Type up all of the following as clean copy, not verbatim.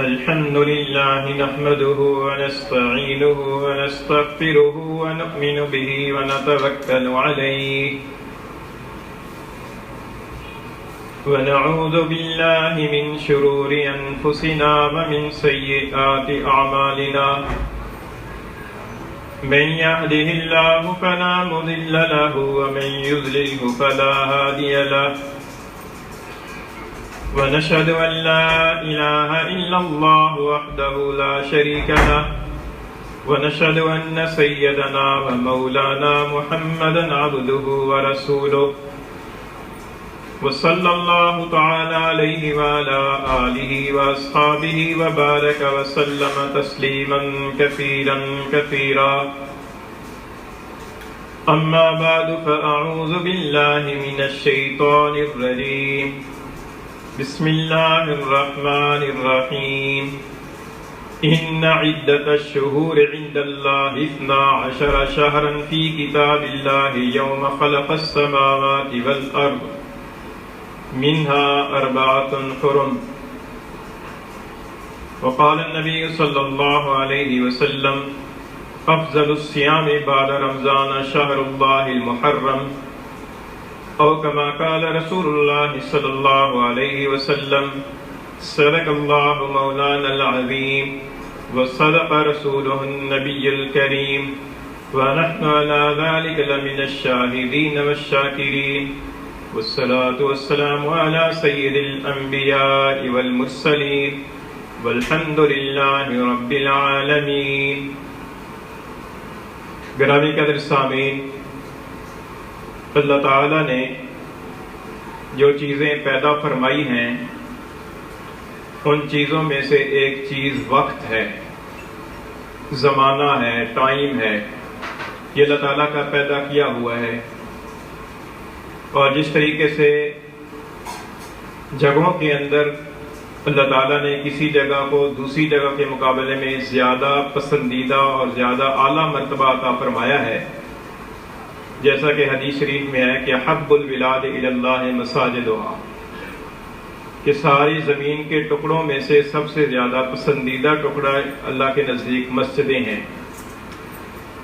الحمد لله نحمده ونستعينه ونستغفره ونؤمن به ونتوكل عليه ونعوذ بالله من شرور أنفسنا ومن سيئات أعمالنا من يهده الله فلا مضل له ومن يضلله فلا هادي له ونشهد أن لا إله إلا الله وحده لا شريك له ونشهد أن سيدنا ومولانا محمدا عبده ورسوله وصلى الله تعالى عليه وعلى آله وأصحابه وبارك وسلم تسليما كثيرا كثيرا أما بعد فأعوذ بالله من الشيطان الرجيم بسم الله الرحمن الرحيم إن عدة الشهور عند الله 12 شهرا في كتاب الله يوم خلق السماوات والأرض منها 4 حرم. وقال النبي صلى الله عليه وسلم أفضل الصيام بعد رمضان شهر الله المحرم أو كما قال رسول الله صلى الله عليه وسلم صدق الله مولانا العظيم وصدق رسوله النبي الكريم ونحن على ذلك لمن الشاهدين والشاكرين والصلاة والسلام على سيد الأنبياء والمرسلين والحمد لله رب العالمين. گرامی قدر سامعین، اللہ تعالیٰ نے جو چیزیں پیدا فرمائی ہیں ان چیزوں میں سے ایک چیز وقت ہے، زمانہ ہے، ٹائم ہے. یہ اللہ تعالیٰ کا پیدا کیا ہوا ہے. اور جس طریقے سے جگہوں کے اندر اللہ تعالیٰ نے کسی جگہ کو دوسری جگہ کے مقابلے میں زیادہ پسندیدہ اور زیادہ اعلیٰ مرتبہ عطا فرمایا ہے، جیسا کہ حدیث شریف میں ہے کہ حب البلاد الی اللہ مساجدها، کہ ساری زمین کے ٹکڑوں میں سے سب سے زیادہ پسندیدہ ٹکڑا اللہ کے نزدیک مسجدیں ہیں.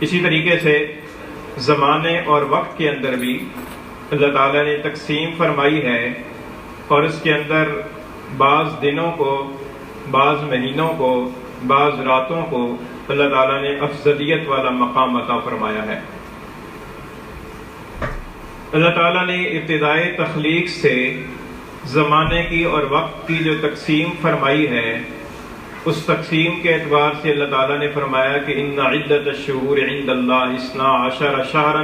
اسی طریقے سے زمانے اور وقت کے اندر بھی اللہ تعالیٰ نے تقسیم فرمائی ہے، اور اس کے اندر بعض دنوں کو، بعض مہینوں کو، بعض راتوں کو اللہ تعالیٰ نے افضلیت والا مقام عطا فرمایا ہے. اللہ تعالیٰ نے ابتدائے تخلیق سے زمانے کی اور وقت کی جو تقسیم فرمائی ہے، اس تقسیم کے اعتبار سے اللہ تعالیٰ نے فرمایا کہ ان عدت الشہور عند اللہ 12 شہرا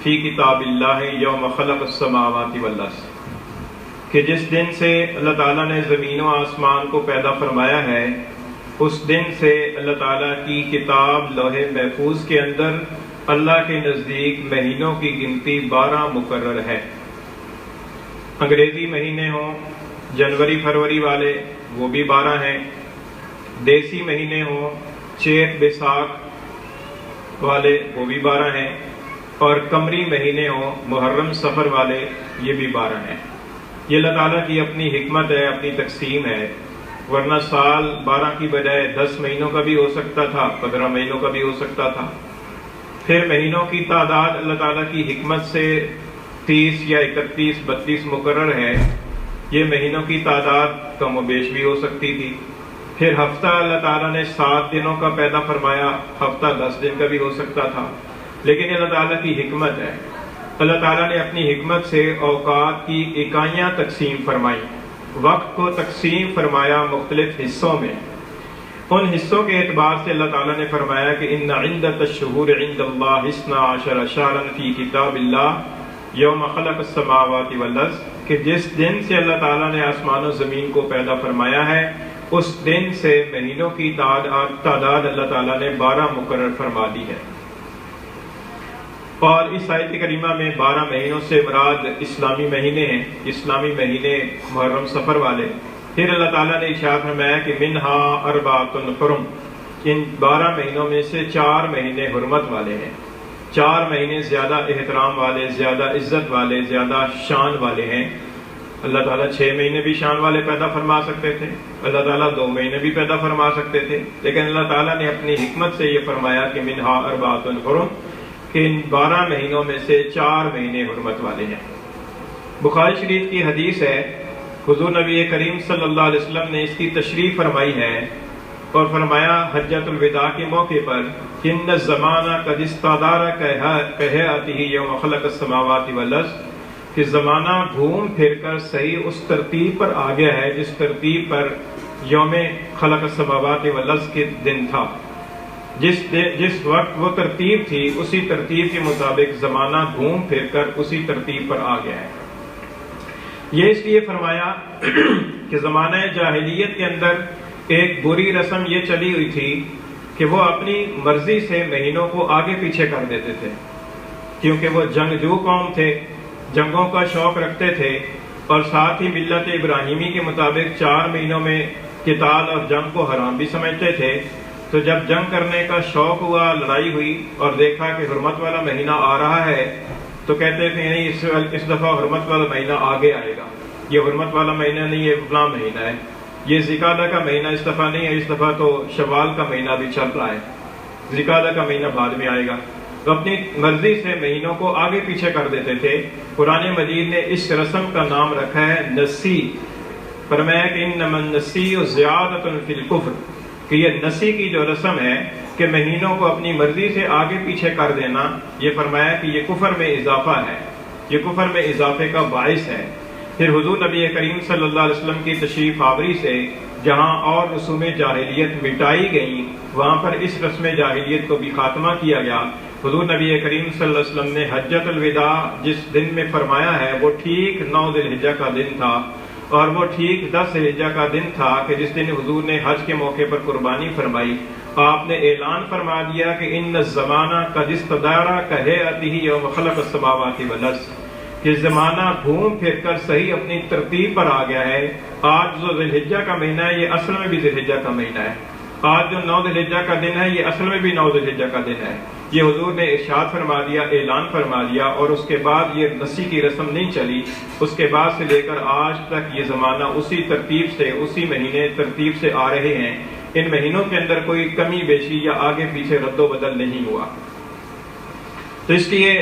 فی کتاب اللہ یوم خلق السماوات والارض، کہ جس دن سے اللہ تعالیٰ نے زمین و آسمان کو پیدا فرمایا ہے، اس دن سے اللہ تعالیٰ کی کتاب لوح محفوظ کے اندر اللہ کے نزدیک مہینوں کی گنتی 12 مقرر ہے. انگریزی مہینے ہوں، جنوری فروری والے، وہ بھی 12 ہیں. دیسی مہینے ہوں، چیت بیساکھ والے، وہ بھی 12 ہیں. اور قمری مہینے ہوں، محرم سفر والے، یہ بھی 12 ہیں. یہ اللہ تعالیٰ کی اپنی حکمت ہے، اپنی تقسیم ہے. ورنہ سال 12 کی بجائے 10 مہینوں کا بھی ہو سکتا تھا، 15 مہینوں کا بھی ہو سکتا تھا. پھر مہینوں کی تعداد اللہ تعالیٰ کی حکمت سے 30 یا 31 32 مقرر ہے. یہ مہینوں کی تعداد کم و بیش بھی ہو سکتی تھی. پھر ہفتہ اللہ تعالیٰ نے 7 دنوں کا پیدا فرمایا، ہفتہ 10 دن کا بھی ہو سکتا تھا. لیکن اللہ تعالیٰ کی حکمت ہے. اللہ تعالیٰ نے اپنی حکمت سے اوقات کی اکائیاں تقسیم فرمائی، وقت کو تقسیم فرمایا مختلف حصوں میں. ان حصوں کے اعتبار سے اللہ تعالیٰ نے فرمایا کہ ان عدت الشہور عند اللہ 12 شہرا فی کتاب اللہ یوم خلق السماوات والارض، کہ جس دن سے اللہ تعالیٰ نے آسمان و زمین کو پیدا فرمایا ہے، اس دن سے مہینوں کی تعداد اللہ تعالیٰ نے 12 مقرر فرما دی ہے. اور اس آیت کریمہ میں 12 مہینوں سے مراد اسلامی مہینے ہیں، اسلامی مہینے محرم سفر والے. پھر اللہ تعالیٰ نے ارشاد فرمایا کہ منہا 4 حرم، ان 12 مہینوں میں سے 4 مہینے حرمت والے ہیں. 4 مہینے زیادہ احترام والے، زیادہ عزت والے، زیادہ شان والے ہیں. اللہ تعالیٰ 6 مہینے بھی شان والے پیدا فرما سکتے تھے، اللہ تعالیٰ 2 مہینے بھی پیدا فرما سکتے تھے، لیکن اللہ تعالیٰ نے اپنی حکمت سے یہ فرمایا کہ منہا اربعۃ حرم، کہ ان 12 مہینوں میں سے 4 مہینے حرمت والے ہیں۔ بخاری شریف کی حدیث ہے، حضور نبی کریم صلی اللہ علیہ وسلم نے اس کی تشریح فرمائی ہے اور فرمایا حجۃ الوداع کے موقع پر کہ ان الزمانہ قد استدار کہیاتہ یوم خلق السماوات والارض، کہ زمانہ گھوم پھر کر صحیح اس ترتیب پر آ گیا ہے جس ترتیب پر یوم خلق السماوات والارض کے دن تھا، جس وقت وہ ترتیب تھی اسی ترتیب کے مطابق زمانہ گھوم پھر کر اسی ترتیب پر آ گیا ہے۔ یہ اس لیے فرمایا کہ زمانہ جاہلیت کے اندر ایک بری رسم یہ چلی ہوئی تھی کہ وہ اپنی مرضی سے مہینوں کو آگے پیچھے کر دیتے تھے، کیونکہ وہ جنگجو قوم تھے، جنگوں کا شوق رکھتے تھے، اور ساتھ ہی ملت ابراہیمی کے مطابق 4 مہینوں میں قتال اور جنگ کو حرام بھی سمجھتے تھے۔ تو جب جنگ کرنے کا شوق ہوا، لڑائی ہوئی اور دیکھا کہ حرمت والا مہینہ آ رہا ہے، تو کہتے تھے نہیں اس دفعہ حرمت والا مہینہ آگے آئے گا، یہ حرمت والا مہینہ نہیں، یہ فلاں مہینہ ہے، یہ ذیقعدہ کا مہینہ اس دفعہ نہیں ہے، اس دفعہ تو شوال کا مہینہ بھی چل رہا ہے، ذیقعدہ کا مہینہ بعد میں آئے گا۔ تو اپنی مرضی سے مہینوں کو آگے پیچھے کر دیتے تھے۔ قرآن مجید نے اس رسم کا نام رکھا ہے نسی، فرمایا کہ انما النسیء زیادۃ فی الکفر، کہ یہ نسی کی جو رسم ہے کہ مہینوں کو اپنی مرضی سے آگے پیچھے کر دینا، یہ فرمایا کہ یہ کفر میں اضافہ ہے، یہ کفر میں اضافے کا باعث ہے۔ پھر حضور نبی کریم صلی اللہ علیہ وسلم کی تشریف آوری سے جہاں اور رسوم جاہلیت مٹائی گئیں، وہاں پر اس رسم جاہلیت کو بھی خاتمہ کیا گیا۔ حضور نبی کریم صلی اللہ علیہ وسلم نے حجۃ الوداع جس دن میں فرمایا ہے وہ ٹھیک 9 ذی الحجہ کا دن تھا، اور وہ ٹھیک 10 ذی الحجہ کا دن تھا کہ جس دن حضور نے حج کے موقع پر قربانی فرمائی۔ آپ نے اعلان فرما دیا کہ ان الزمانہ قد استدار کہیاتہ یوم خلق السماوات والارض، کہ زمانہ گھوم پھر کر صحیح اپنی ترتیب پر آ گیا ہے۔ آج جو ذی الحجہ کا مہینہ ہے یہ اصل میں بھی ذی الحجہ کا مہینہ ہے، آج جو 9 ذی الحجہ کا دن ہے یہ اصل میں بھی 9 ذی الحجہ کا دن ہے۔ یہ حضور نے ارشاد فرما دیا، اعلان فرما دیا، اور اس کے بعد یہ نسی کی رسم نہیں چلی۔ اس کے بعد سے لے کر آج تک یہ زمانہ اسی ترتیب سے، اسی مہینے ترتیب سے آ رہے ہیں۔ ان مہینوں کے اندر کوئی کمی بیشی یا آگے پیچھے رد و بدل نہیں ہوا۔ تو اس لیے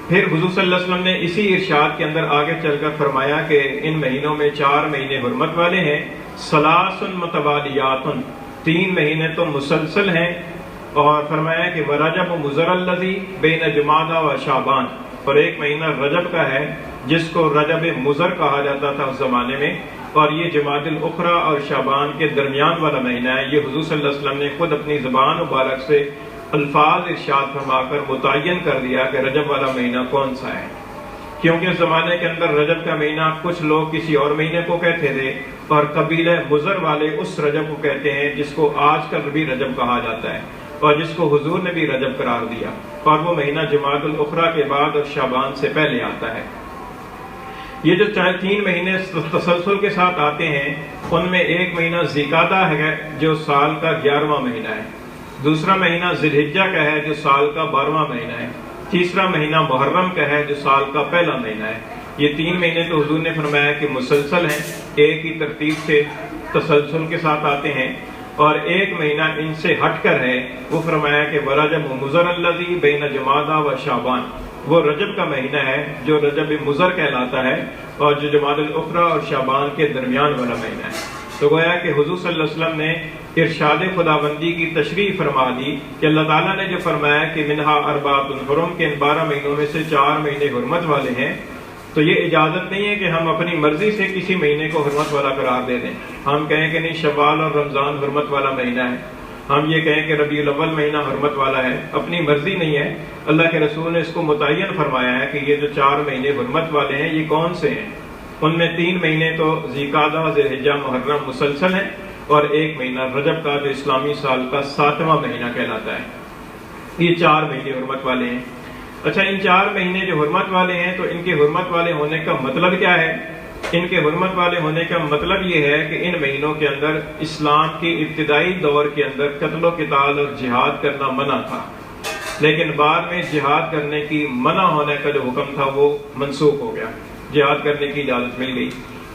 پھر حضور صلی اللہ علیہ وسلم نے اسی ارشاد کے اندر آگے چل کر فرمایا کہ ان مہینوں میں 4 مہینے حرمت والے ہیں، ثلاث متوالیات، 3 مہینے تو مسلسل ہیں، اور فرمایا کہ ورجب مضر الذی بین جمادی و شعبان، اور ایک مہینہ رجب کا ہے جس کو رجب مضر کہا جاتا تھا اس زمانے میں، اور یہ جمادی الاخری اور شعبان کے درمیان والا مہینہ ہے۔ یہ حضور صلی اللہ علیہ وسلم نے خود اپنی زبان مبارک سے الفاظ ارشاد فرما کر متعین کر دیا کہ رجب والا مہینہ کون سا ہے، کیونکہ اس زمانے کے اندر رجب کا مہینہ کچھ لوگ کسی اور مہینے کو کہتے تھے، اور قبیلہ مضر والے اس رجب کو کہتے ہیں جس کو آج کل بھی رجب کہا جاتا ہے، اور جس کو حضور نے بھی رجب قرار دیا، اور وہ مہینہ جمادی الاخری کے بعد اور شعبان سے پہلے آتا ہے۔ یہ جو 3 مہینے تسلسل کے ساتھ آتے ہیں، ان میں ایک مہینہ ذیقعدہ ہے جو سال کا 11واں مہینہ ہے، دوسرا مہینہ ذی الحجہ کا ہے جو سال کا 12واں مہینہ ہے، تیسرا مہینہ محرم کا ہے جو سال کا پہلا مہینہ ہے۔ یہ 3 مہینے تو حضور نے فرمایا کہ مسلسل ہیں، ایک ہی ترتیب سے تسلسل کے ساتھ آتے ہیں، اور ایک مہینہ ان سے ہٹ کر ہے، وہ فرمایا کہ ورجب مضر الذی بین جمادی و شعبان، وہ رجب کا مہینہ ہے جو رجب مضر کہلاتا ہے، اور جو جمادی الاخری اور شعبان کے درمیان والا مہینہ ہے۔ تو گویا کہ حضور صلی اللہ علیہ وسلم نے ارشاد خداوندی کی تشریح فرما دی کہ اللہ تعالیٰ نے جو فرمایا کہ منہا اربعۃ حرم، کے ان 12 مہینوں میں سے 4 مہینے حرمت والے ہیں، تو یہ اجازت نہیں ہے کہ ہم اپنی مرضی سے کسی مہینے کو حرمت والا قرار دے دیں۔ ہم کہیں کہ نہیں شوال اور رمضان حرمت والا مہینہ ہے، ہم یہ کہیں کہ ربیع الاول مہینہ حرمت والا ہے، اپنی مرضی نہیں ہے۔ اللہ کے رسول نے اس کو متعین فرمایا ہے کہ یہ جو 4 مہینے حرمت والے ہیں یہ کون سے ہیں۔ ان میں 3 مہینے تو ذیقعدہ، ذی الحجہ، محرم مسلسل ہیں، اور ایک مہینہ رجب کا جو اسلامی سال کا 7واں مہینہ کہلاتا ہے۔ یہ 4 مہینے حرمت والے ہیں۔ اچھا، ان 4 مہینے جو حرمت والے ہیں تو ان کے حرمت والے ہونے کا مطلب کیا ہے؟ ان کے حرمت والے ہونے کا مطلب یہ ہے کہ ان مہینوں کے اندر اسلام کے ابتدائی دور کے اندر قتل و قتال اور جہاد کرنا منع تھا، لیکن بعد میں جہاد کرنے کی منع ہونے کا جو حکم تھا وہ منسوخ ہو گیا۔ جہاد کرنے کی اجازت مل گئی۔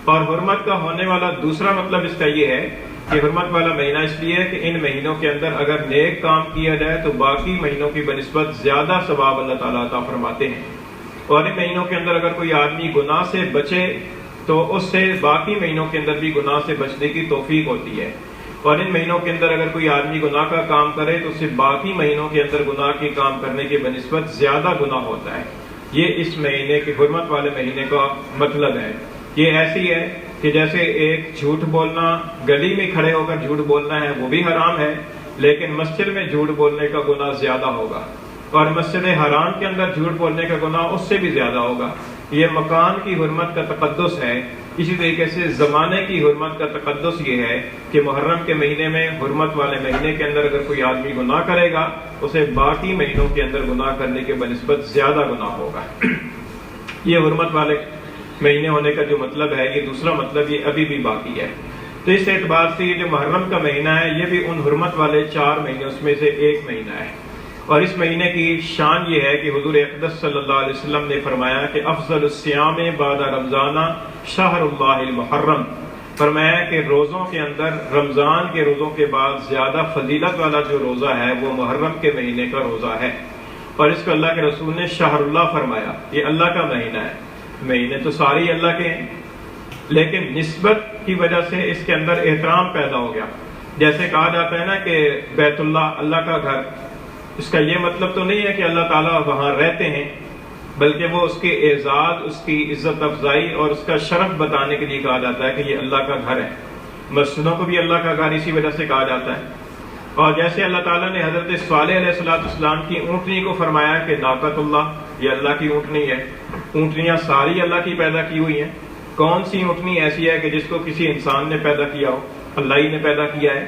اور حرمت کا ہونے والا دوسرا مطلب اس کا یہ ہے کہ حرمت والا مہینہ اس لیے ہے کہ ان مہینوں کے اندر اگر نیک کام کیا جائے تو باقی مہینوں کی بنسبت زیادہ ثواب اللہ تعالیٰ عطا فرماتے ہیں، اور ان مہینوں کے اندر اگر کوئی آدمی گناہ سے بچے تو اس سے باقی مہینوں کے اندر بھی گناہ سے بچنے کی توفیق ہوتی ہے، اور ان مہینوں کے اندر اگر کوئی آدمی گناہ کا کام کرے تو اس سے باقی مہینوں کے اندر گناہ کے کام کرنے کی بنسبت زیادہ گناہ ہوتا ہے۔ یہ اس مہینے کے حرمت والے مہینے کا مطلب ہے۔ یہ ایسی ہے کہ جیسے ایک جھوٹ بولنا، گلی میں کھڑے ہو کر جھوٹ بولنا ہے وہ بھی حرام ہے، لیکن مسجد میں جھوٹ بولنے کا گناہ زیادہ ہوگا، اور مسجد حرام کے اندر جھوٹ بولنے کا گناہ اس سے بھی زیادہ ہوگا۔ یہ مکان کی حرمت کا تقدس ہے۔ اسی طریقے سے زمانے کی حرمت کا تقدس یہ ہے کہ محرم کے مہینے میں، حرمت والے مہینے کے اندر اگر کوئی آدمی گناہ کرے گا اسے باقی مہینوں کے اندر گناہ کرنے کے بنسبت زیادہ گناہ ہوگا۔ یہ حرمت والے مہینے ہونے کا جو مطلب ہے، یہ دوسرا مطلب یہ ابھی بھی باقی ہے۔ تو اس اعتبار سے یہ جو محرم کا مہینہ ہے یہ بھی ان حرمت والے 4 مہینوں میں سے ایک مہینہ ہے، اور اس مہینے کی شان یہ ہے کہ حضور اقدس صلی اللہ علیہ وسلم نے فرمایا کہ افضل الصیام بعد رمضان شہر اللہ المحرم، فرمایا کہ روزوں کے اندر رمضان کے روزوں کے بعد زیادہ فضیلت والا جو روزہ ہے وہ محرم کے مہینے کا روزہ ہے، اور اس کو اللہ کے رسول نے شہر اللہ فرمایا۔ یہ اللہ کا مہینہ ہے، مہینے تو سارے اللہ کے ہیں، لیکن نسبت کی وجہ سے اس کے اندر احترام پیدا ہو گیا۔ جیسے کہا جاتا ہے نا کہ بیت اللہ اللہ کا گھر، اس کا یہ مطلب تو نہیں ہے کہ اللہ تعالیٰ وہاں رہتے ہیں، بلکہ وہ اس کے اعزاز، اس کی عزت افزائی اور اس کا شرف بتانے کے لیے کہا جاتا ہے کہ یہ اللہ کا گھر ہے۔ مسجدوں کو بھی اللہ کا گھر اسی وجہ سے کہا جاتا ہے۔ اور جیسے اللہ تعالیٰ نے حضرت صالح علیہ السلام کی اونٹنی کو فرمایا کہ ناقۃ اللہ، یہ اللہ کی اونٹنی ہے۔ اونٹنیاں ساری اللہ کی پیدا کی ہوئی ہیں، کون سی اونٹنی ایسی ہے کہ جس کو کسی انسان نے پیدا کیا ہو؟ اللہ ہی نے پیدا کیا ہے،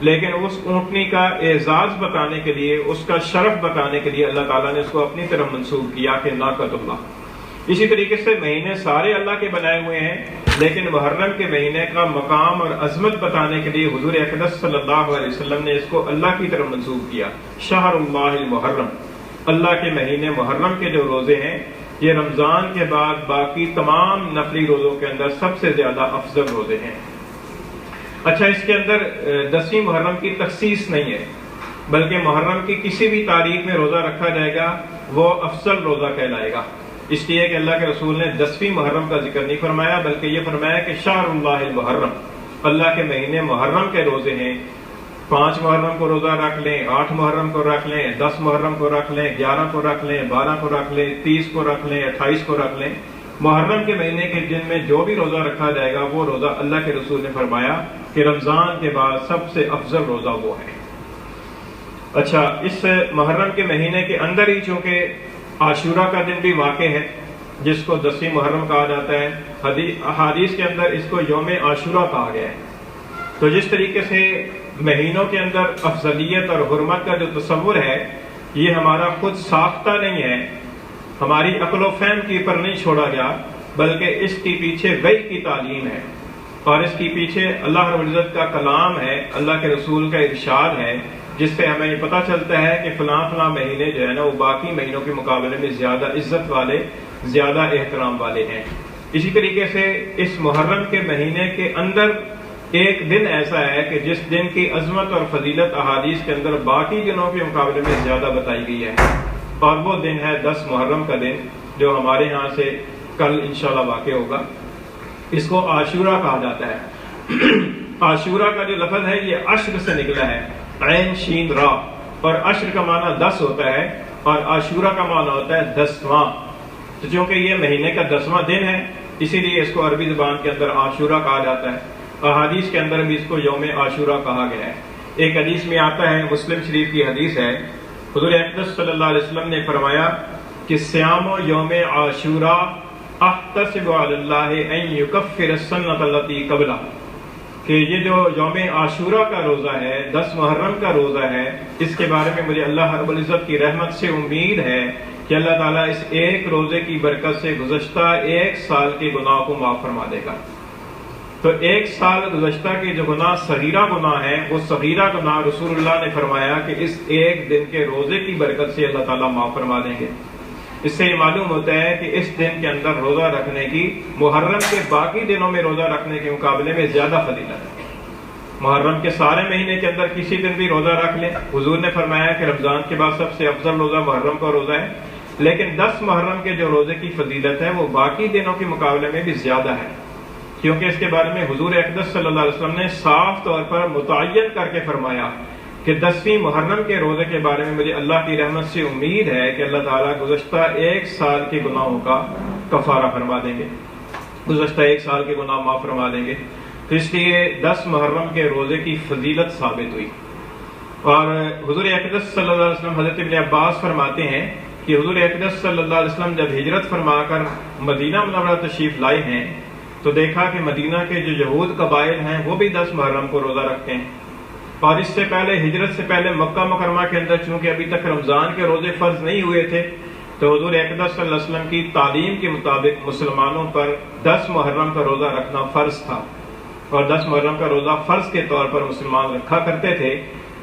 لیکن اس اونٹنی کا اعزاز بتانے کے لیے، اس کا شرف بتانے کے لیے اللہ تعالیٰ نے اس کو اپنی طرف منسوب کیا کہ ناقۃ اللہ۔ اسی طریقے سے مہینے سارے اللہ کے بنائے ہوئے ہیں، لیکن محرم کے مہینے کا مقام اور عظمت بتانے کے لیے حضور اقدس صلی اللہ علیہ وسلم نے اس کو اللہ کی طرف منسوب کیا، شہر اللہ المحرم۔ اللہ کے مہینے محرم کے جو روزے ہیں یہ رمضان کے بعد باقی تمام نفلی روزوں کے اندر سب سے زیادہ افضل روزے ہیں۔ اچھا، اس کے اندر 10ویں محرم کی تخصیص نہیں ہے، بلکہ محرم کی کسی بھی تاریخ میں روزہ رکھا جائے گا وہ افضل روزہ کہلائے گا، اس لیے کہ اللہ کے رسول نے 10ویں محرم کا ذکر نہیں فرمایا، بلکہ یہ فرمایا کہ شہر اللہ المحرم، اللہ کے مہینے محرم کے روزے ہیں۔ 5 محرم کو روزہ رکھ لیں، 8 محرم کو رکھ لیں، 10 محرم کو رکھ لیں، 11 کو رکھ لیں، 12 کو رکھ لیں، 30 کو رکھ لیں، 28 کو رکھ لیں۔ محرم کے مہینے کے دن میں جو بھی روزہ رکھا جائے گا وہ روزہ اللہ کے رسول نے فرمایا کہ رمضان کے بعد سب سے افضل روزہ وہ ہے۔ اچھا، اس محرم کے مہینے کے اندر ہی چونکہ عاشورہ کا دن بھی واقع ہے، جس کو 10ویں محرم کہا جاتا ہے، احادیث کے اندر اس کو یوم عاشورہ کہا گیا ہے۔ تو جس طریقے سے مہینوں کے اندر افضلیت اور حرمت کا جو تصور ہے یہ ہمارا خود ساختہ نہیں ہے، ہماری عقل و فہم کے اوپر نہیں چھوڑا گیا، بلکہ اس کے پیچھے وحی کی تعلیم ہے، اور اس کے پیچھے اللہ رب العزت کا کلام ہے، اللہ کے رسول کا ارشاد ہے، جس سے ہمیں یہ پتہ چلتا ہے کہ فلاں فلاں مہینے جو ہے نا وہ باقی مہینوں کے مقابلے میں زیادہ عزت والے، زیادہ احترام والے ہیں۔ اسی طریقے سے اس محرم کے مہینے کے اندر ایک دن ایسا ہے کہ جس دن کی عظمت اور فضیلت احادیث کے اندر باقی دنوں کے مقابلے میں زیادہ بتائی گئی ہے، اور وہ دن ہے 10 محرم کا دن، جو ہمارے ہاں سے کل انشاءاللہ واقع ہوگا۔ اس کو عاشورہ کہا جاتا ہے۔ عاشورہ کا جو لفظ ہے یہ عشر سے نکلا ہے، عین شین را، اور عشر کا معنی 10 ہوتا ہے اور عاشورہ کا معنی ہوتا ہے 10واں۔ تو چونکہ یہ مہینے کا 10واں دن ہے اسی لیے اس کو عربی زبان کے اندر عاشورہ کہا جاتا ہے۔ احادیث کے اندر بھی اس کو یوم عاشورہ کہا گیا ہے۔ ایک حدیث میں آتا ہے، مسلم شریف کی حدیث ہے، حضور اقدس صلی اللہ علیہ وسلم نے فرمایا کہ صیام یوم عاشورہ احتسب علی اللہ ان یکفر السنۃ التی قبلہ، کہ یہ جو یوم عاشورہ کا روزہ ہے، 10 محرم کا روزہ ہے، اس کے بارے میں مجھے اللہ رب العزت کی رحمت سے امید ہے کہ اللہ تعالیٰ اس ایک روزے کی برکت سے گزشتہ 1 سال کے گناہ کو معاف فرما دے گا۔ تو 1 سال گزشتہ کے جو گناہ صغیرہ گناہ ہیں، وہ صغیرہ گناہ رسول اللہ نے فرمایا کہ اس ایک دن کے روزے کی برکت سے اللہ تعالیٰ معاف فرما دیں گے۔ اس سے یہ معلوم ہوتا ہے کہ اس دن کے اندر روزہ رکھنے کی محرم کے باقی دنوں میں روزہ رکھنے کے مقابلے میں زیادہ فضیلت ہے۔ محرم کے سارے مہینے کے اندر کسی دن بھی روزہ رکھ لیں، حضور نے فرمایا کہ رمضان کے بعد سب سے افضل روزہ محرم کا روزہ ہے، لیکن 10 محرم کے جو روزے کی فضیلت ہے وہ باقی دنوں کے مقابلے میں بھی زیادہ ہے، کیونکہ اس کے بارے میں حضور اقدس صلی اللہ علیہ وسلم نے صاف طور پر متعین کر کے فرمایا کہ 10ویں محرم کے روزے کے بارے میں مجھے اللہ کی رحمت سے امید ہے کہ اللہ تعالیٰ گزشتہ 1 سال کے گناہوں کا کفارہ فرما دیں گے، گزشتہ 1 سال کے گناہ معاف فرما دیں گے۔ تو اس لیے 10 محرم کے روزے کی فضیلت ثابت ہوئی۔ اور حضور اقدس صلی اللہ علیہ وسلم، حضرت ابن عباس فرماتے ہیں کہ حضور اقدس صلی اللہ علیہ وسلم جب ہجرت فرما کر مدینہ منورہ تشریف لائے ہیں تو دیکھا کہ مدینہ کے جو یہود قبائل ہیں وہ بھی 10 محرم کو روزہ رکھتے ہیں، اور اس سے پہلے ہجرت سے پہلے مکہ مکرمہ کے اندر چونکہ ابھی تک رمضان کے روزے فرض نہیں ہوئے تھے تو حضور اقدس صلی اللہ علیہ وسلم کی تعلیم کے مطابق مسلمانوں پر 10 محرم کا روزہ رکھنا فرض تھا، اور 10 محرم کا روزہ فرض کے طور پر مسلمان رکھا کرتے تھے۔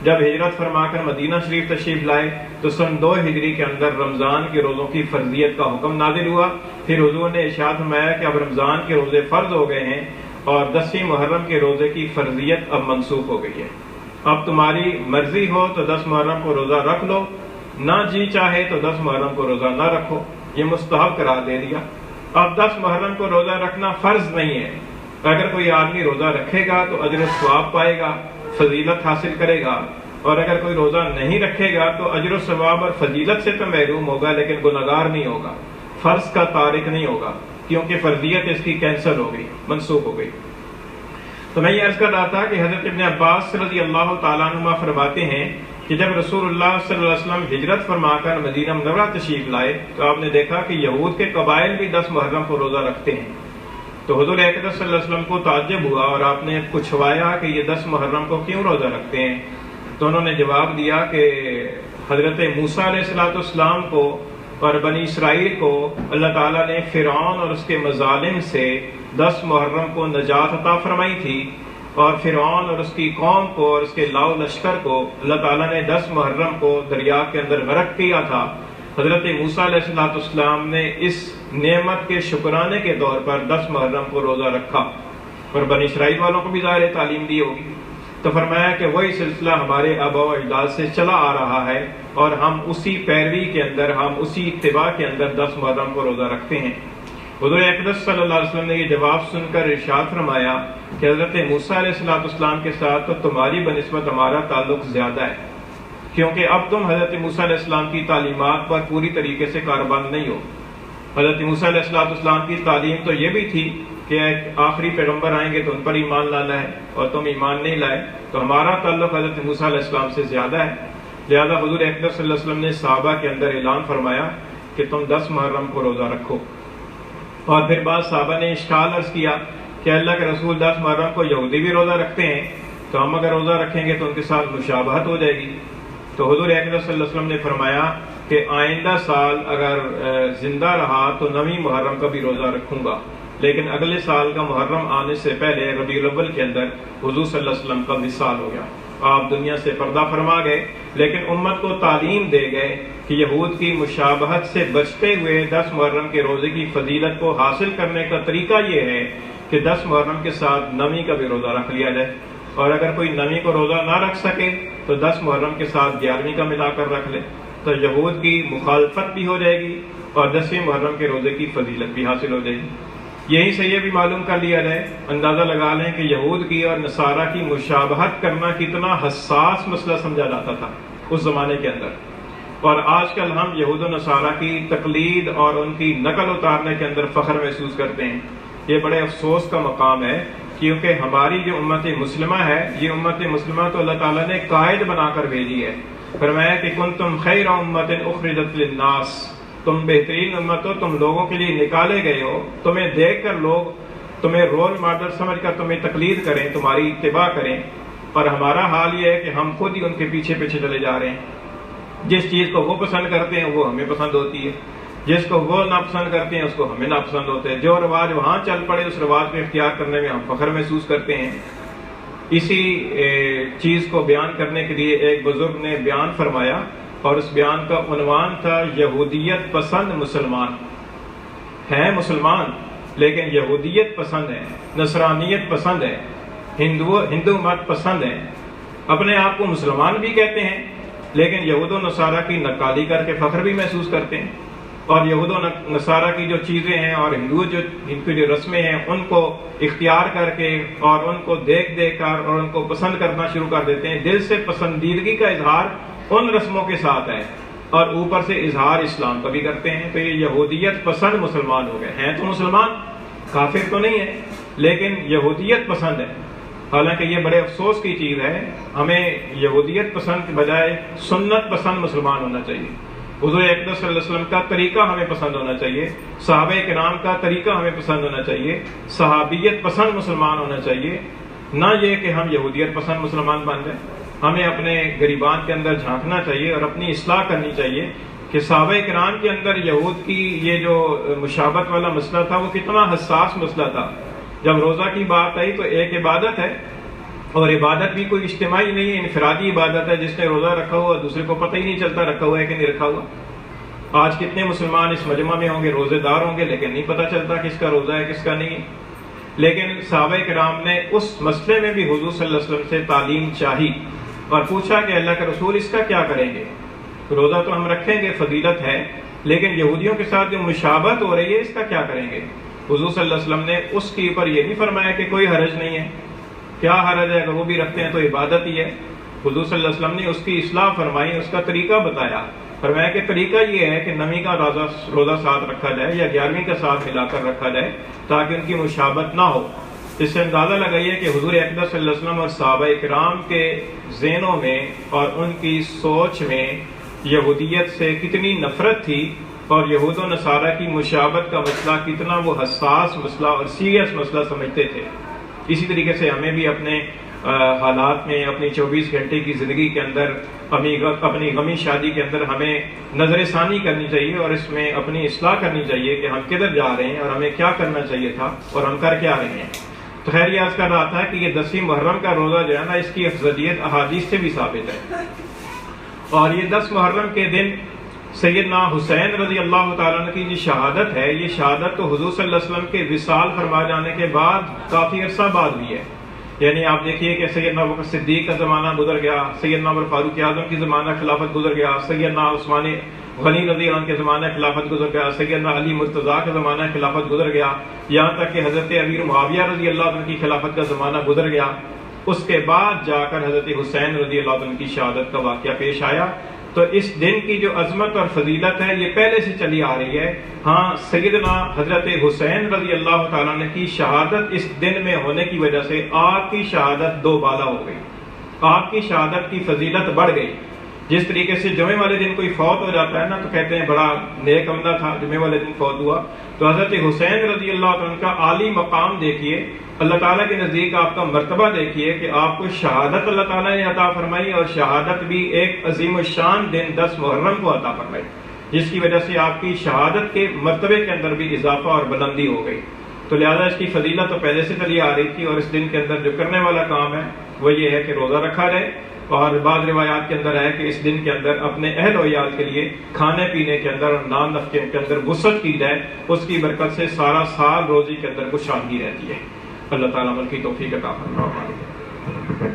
جب ہجرت فرما کر مدینہ شریف تشریف لائے تو سن 2 ہجری کے اندر رمضان کے روزوں کی فرضیت کا حکم نازل ہوا۔ پھر حضور نے ارشاد فرمایا کہ اب رمضان کے روزے فرض ہو گئے ہیں اور 10ویں محرم کے روزے کی فرضیت اب منسوخ ہو گئی ہے، اب تمہاری مرضی ہو تو 10 محرم کو روزہ رکھ لو، نہ جی چاہے تو 10 محرم کو روزہ نہ رکھو، یہ مستحب قرار دے دیا۔ اب 10 محرم کو روزہ رکھنا فرض نہیں ہے، اگر کوئی آدمی روزہ رکھے گا تو اجر و ثواب پائے گا، فضیلت حاصل کرے گا، اور اگر کوئی روزہ نہیں رکھے گا تو اجر و ثواب اور فضیلت سے تو محروم ہوگا لیکن گنہگار نہیں ہوگا، فرض کا تارک نہیں ہوگا، کیونکہ فرضیت اس کی کینسل ہو گئی، منسوخ ہو گئی۔ تو میں یہ عرض کر رہا تھا کہ حضرت ابن عباس رضی اللہ تعالیٰ عنہ فرماتے ہیں کہ جب رسول اللہ صلی اللہ علیہ وسلم ہجرت فرما کر مدینہ منورہ تشریف لائے تو آپ نے دیکھا کہ یہود کے قبائل بھی 10 محرم کو روزہ رکھتے ہیں۔ تو حضور اقدس صلی اللہ علیہ وسلم کو تعجب ہوا اور آپ نے پوچھوایا کہ یہ 10 محرم کو کیوں روزہ رکھتے ہیں؟ تو انہوں نے جواب دیا کہ حضرت موسیٰ علیہ السلام کو اور بنی اسرائیل کو اللہ تعالیٰ نے فرعون اور اس کے مظالم سے 10 محرم کو نجات عطا فرمائی تھی، اور فرعون اور اس کی قوم کو اور اس کے لاؤ لشکر کو اللہ تعالیٰ نے 10 محرم کو دریا کے اندر غرق کیا تھا۔ حضرت موسیٰ علیہ السلام نے اس نعمت کے شکرانے کے طور پر 10 محرم کو روزہ رکھا، اور بنی اسرائیل والوں کو بھی ظاہر تعلیم دی ہوگی۔ تو فرمایا کہ وہی سلسلہ ہمارے آباء و اجداد سے چلا آ رہا ہے، اور ہم اسی پیروی کے اندر، ہم اسی اتباع کے اندر 10 محرم کو روزہ رکھتے ہیں۔ حضور اقدس صلی اللہ علیہ وسلم نے یہ جواب سن کر ارشاد فرمایا کہ حضرت موسیٰ علیہ السلام کے ساتھ تو تمہاری بنسبت ہمارا تعلق زیادہ ہے، کیونکہ اب تم حضرت موسیٰ علیہ السلام کی تعلیمات پر پوری طریقے سے کاربند نہیں ہو۔ حضرت موسیٰ علیہ السلام کی تعلیم تو یہ بھی تھی کہ آخری پیغمبر آئیں گے تو ان پر ایمان لانا ہے، اور تم ایمان نہیں لائے، تو ہمارا تعلق حضرت موسیٰ علیہ السلام سے زیادہ ہے۔ لہذا حضور اقدس صلی اللہ علیہ وسلم نے صحابہ کے اندر اعلان فرمایا کہ تم 10 محرم کو روزہ رکھو، اور پھر بعض صحابہ نے اشکال عرض کیا کہ اللہ کے رسول 10 محرم کو یہودی بھی روزہ رکھتے ہیں، تو ہم اگر روزہ رکھیں گے تو ان کے ساتھ مشابہت ہو جائے گی۔ تو حضور اقدس صلی اللہ علیہ وسلم نے فرمایا کہ آئندہ سال اگر زندہ رہا تو 9ویں محرم کا بھی روزہ رکھوں گا، لیکن اگلے سال کا محرم آنے سے پہلے ربیع الاول کے اندر حضور صلی اللہ علیہ وسلم کا وصال ہو گیا، آپ دنیا سے پردہ فرما گئے، لیکن امت کو تعلیم دے گئے کہ یہود کی مشابہت سے بچتے ہوئے 10 محرم کے روزے کی فضیلت کو حاصل کرنے کا طریقہ یہ ہے کہ 10 محرم کے ساتھ 9ویں کا بھی روزہ رکھ لیا جائے، اور اگر کوئی 9ویں کو روزہ نہ رکھ سکے تو 10 محرم کے ساتھ 11ویں کا ملا کر رکھ لے، تو یہود کی مخالفت بھی ہو جائے گی اور 10ویں محرم کے روزے کی فضیلت بھی حاصل ہو جائے گی۔ یہیں سے یہ بھی معلوم کر لیا جائے، اندازہ لگا لیں کہ یہود کی اور نصارہ کی مشابہت کرنا کتنا حساس مسئلہ سمجھا جاتا تھا اس زمانے کے اندر، اور آج کل ہم یہود و نصارہ کی تقلید اور ان کی نقل اتارنے کے اندر فخر محسوس کرتے ہیں۔ یہ بڑے افسوس کا مقام ہے، کیونکہ ہماری جو امت مسلمہ ہے، یہ امت مسلمہ تو اللہ تعالیٰ نے قائد بنا کر بھیجی ہے۔ فرمایا کہ کنتم خیر امت اخرجت للناس، تم بہترین امت ہو، تم لوگوں کے لیے نکالے گئے ہو، تمہیں دیکھ کر لوگ تمہیں رول ماڈل سمجھ کر تمہیں تقلید کریں، تمہاری اتباع کریں، اور ہمارا حال یہ ہے کہ ہم خود ہی ان کے پیچھے پیچھے چلے جا رہے ہیں۔ جس چیز کو وہ پسند کرتے ہیں وہ ہمیں پسند ہوتی ہے، جس کو وہ ناپسند کرتے ہیں اس کو ہمیں ناپسند ہوتے ہیں، جو رواج وہاں چل پڑے اس رواج کو اختیار کرنے میں ہم فخر محسوس کرتے ہیں۔ اسی چیز کو بیان کرنے کے لیے ایک بزرگ نے بیان فرمایا اور اس بیان کا عنوان تھا یہودیت پسند مسلمان ہیں، مسلمان لیکن یہودیت پسند ہے، نصرانیت پسند ہے، ہندو مت پسند ہے، اپنے آپ کو مسلمان بھی کہتے ہیں لیکن یہود و نصارہ کی نقالی کر کے فخر بھی محسوس کرتے ہیں، اور یہود و نصارہ کی جو چیزیں ہیں اور ان کی جو رسمیں ہیں ان کو اختیار کر کے اور ان کو دیکھ کر اور ان کو پسند کرنا شروع کر دیتے ہیں۔ دل سے پسندیدگی کا اظہار ان رسموں کے ساتھ ہے اور اوپر سے اظہار اسلام کا بھی کرتے ہیں، تو یہ یہودیت پسند مسلمان ہو گئے ہیں۔ تو مسلمان کافر تو نہیں ہے لیکن یہودیت پسند ہے، حالانکہ یہ بڑے افسوس کی چیز ہے۔ ہمیں یہودیت پسند کے بجائے سنت پسند مسلمان ہونا چاہیے، حضور اقدس صلی اللہ علیہ وسلم کا طریقہ ہمیں پسند ہونا چاہیے، صحابہ کرام کا طریقہ ہمیں پسند ہونا چاہیے، صحابیت پسند مسلمان ہونا چاہیے، نہ یہ کہ ہم یہودیت پسند مسلمان بن جائیں۔ ہمیں اپنے گریبان کے اندر جھانکنا چاہیے اور اپنی اصلاح کرنی چاہیے کہ صحابہ کرام کے اندر یہود کی یہ جو مشابہت والا مسئلہ تھا وہ کتنا حساس مسئلہ تھا۔ جب روزہ کی بات آئی تو ایک عبادت ہے، اور عبادت بھی کوئی اجتماعی نہیں ہے، انفرادی عبادت ہے۔ جس نے روزہ رکھا ہوا دوسرے کو پتہ ہی نہیں چلتا رکھا ہوا ہے کہ نہیں رکھا ہوا۔ آج کتنے مسلمان اس مجمع میں ہوں گے، روزے دار ہوں گے، لیکن نہیں پتہ چلتا کس کا روزہ ہے کس کا نہیں ہے۔ لیکن صحابہ کرام نے اس مسئلے میں بھی حضور صلی اللہ علیہ وسلم سے تعلیم چاہی اور پوچھا کہ اللہ کے رسول اس کا کیا کریں گے؟ روزہ تو ہم رکھیں گے، فضیلت ہے، لیکن یہودیوں کے ساتھ جو مشابہت ہو رہی ہے اس کا کیا کریں گے؟ حضور صلی اللہ علیہ وسلم نے اس کے اوپر یہ نہیں فرمایا کہ کوئی حرج نہیں ہے، کیا حرج ہے اگر وہ بھی رکھتے ہیں تو عبادت ہی ہے۔ حضور صلی اللہ علیہ وسلم نے اس کی اصلاح فرمائی، اس کا طریقہ بتایا، فرمایا کہ طریقہ یہ ہے کہ 9ویں کا روزہ ساتھ رکھا جائے یا 11ویں کا ساتھ ملا کر رکھا جائے تاکہ ان کی مشابہت نہ ہو۔ اس سے اندازہ لگائیے کہ حضور اقدس صلی اللہ علیہ وسلم اور صحابہ کرام کے ذہنوں میں اور ان کی سوچ میں یہودیت سے کتنی نفرت تھی، اور یہود و نصارہ کی مشابہت کا مسئلہ کتنا وہ حساس مسئلہ اور سیریس مسئلہ سمجھتے تھے۔ اسی طریقے سے ہمیں بھی اپنے حالات میں، اپنی 24 گھنٹے کی زندگی کے اندر، اپنی غمی شادی کے اندر ہمیں نظر ثانی کرنی چاہیے اور اس میں اپنی اصلاح کرنی چاہیے کہ ہم کدھر جا رہے ہیں اور ہمیں کیا کرنا چاہیے تھا اور ہم کر کیا رہے ہیں۔ تو خیر یہ عرض کر رہا تھا کہ یہ 10ویں محرم کا روزہ جو ہے نا، اس کی افضلیت احادیث سے بھی ثابت ہے، اور یہ 10 محرم کے دن سیدنا حسین رضی اللہ تعالیٰ عنہ کی جو شہادت ہے، یہ شہادت تو حضور صلی اللہ علیہ وسلم کے وصال فرما جانے کے بعد کافی عرصہ بعد ہوئی ہے۔ یعنی آپ دیکھیے کہ سیدنا ابوبکر صدیق کا زمانہ گزر گیا، سیدنا عمر فاروق اعظم کی زمانہ خلافت گزر گیا، سیدنا عثمان غنی رضی اللہ عنہ کے زمانہ خلافت گزر گیا، سیدنا علی مرتضیٰ کا زمانہ خلافت گزر گیا، یہاں تک کہ حضرت امیر معاویہ رضی اللہ عنہ کی خلافت کا زمانہ گزر گیا۔ اس کے بعد جا کر حضرت حسین رضی اللہ عنہ کی شہادت کا واقعہ پیش آیا۔ تو اس دن کی جو عظمت اور فضیلت ہے یہ پہلے سے چلی آ رہی ہے۔ ہاں، سیدنا حضرت حسین رضی اللہ تعالیٰ عنہ کی شہادت اس دن میں ہونے کی وجہ سے آپ کی شہادت دو بالا ہو گئی، آپ کی شہادت کی فضیلت بڑھ گئی۔ جس طریقے سے جمعے والے دن کوئی فوت ہو جاتا ہے نا تو کہتے ہیں بڑا نیک بندہ تھا، جمعے والے دن فوت ہوا، تو حضرت حسین رضی اللہ عنہ کا عالی مقام دیکھیے، اللہ تعالیٰ کے نزدیک آپ کا مرتبہ دیکھیے کہ آپ کو شہادت اللہ تعالیٰ نے عطا فرمائی، اور شہادت بھی ایک عظیم الشان دن 10 محرم کو عطا فرمائی، جس کی وجہ سے آپ کی شہادت کے مرتبے کے اندر بھی اضافہ اور بلندی ہو گئی۔ تو لہذا اس کی فضیلت تو پہلے سے چلی آ رہی تھی، اور اس دن کے اندر جو کرنے والا کام ہے وہ یہ ہے کہ روزہ رکھا جائے، اور بعض روایات کے اندر ہے کہ اس دن کے اندر اپنے اہل و عیال کے لیے کھانے پینے کے اندر اور نان نفقے کے اندر وسعت کی جائے، اس کی برکت سے سارا سال روزی کے اندر کچھ شادی رہتی ہے۔ اللہ تعالیٰ عمل کی توفیق عطا فرمائے۔